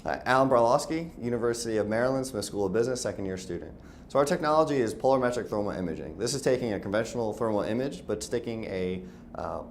Alan Brylawski, University of Maryland, Smith School of Business, second year student. So our technology is polarimetric thermal imaging. This is taking a conventional thermal image, but sticking a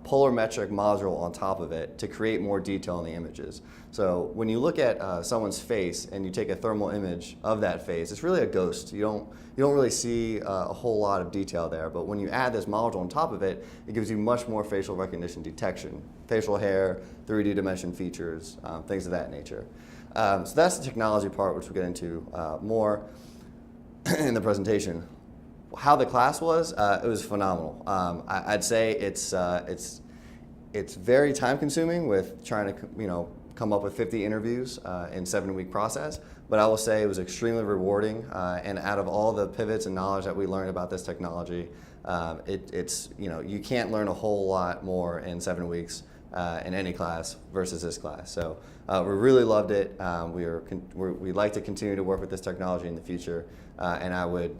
polarimetric module on top of it to create more detail in the images. So when you look at someone's face and you take a thermal image of that face, it's really a ghost. You don't really see a whole lot of detail there, but when you add this module on top of it, it gives you much more facial recognition detection. Facial hair, 3D dimension features, things of that nature. So that's the technology part, which we'll get into more in the presentation. How the class was, it was phenomenal. I'd say it's very time consuming with trying to come up with 50 interviews in a 7-week process, but I will say it was extremely rewarding, and out of all the pivots and knowledge that we learned about this technology, you can't learn a whole lot more in 7 weeks in any class versus this class. So we really loved it. We'd like to continue to work with this technology in the future, and I would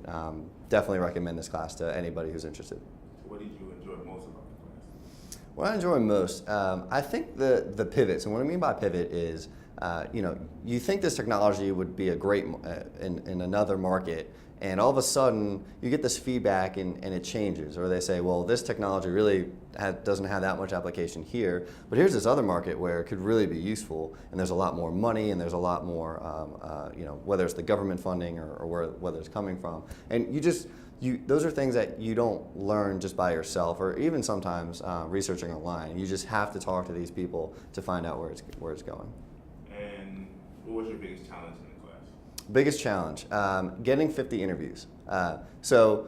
definitely recommend this class to anybody who's interested. What did you enjoy most about the class? What I enjoy most, I think the pivots, and what I mean by pivot is, you think this technology would be a great in another market, and all of a sudden you get this feedback and it changes, or they say, well, this technology really doesn't have that much application here, but here's this other market where it could really be useful, and there's a lot more money, and there's a lot more, whether it's the government funding or whether it's coming from, and those are things that you don't learn just by yourself, or even sometimes researching online. You just have to talk to these people to find out where it's going. And what was your biggest challenge in the class? Biggest challenge, getting 50 interviews. So,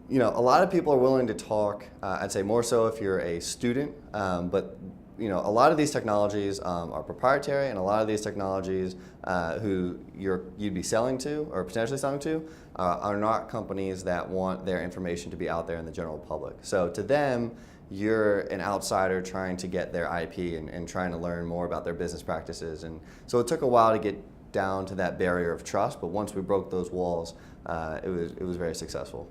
a lot of people are willing to talk, I'd say more so if you're a student, but a lot of these technologies are proprietary, and a lot of these technologies who you'd be selling to or potentially selling to are not companies that want their information to be out there in the general public. So to them, you're an outsider trying to get their IP and trying to learn more about their business practices. And so it took a while to get down to that barrier of trust, but once we broke those walls, it was very successful.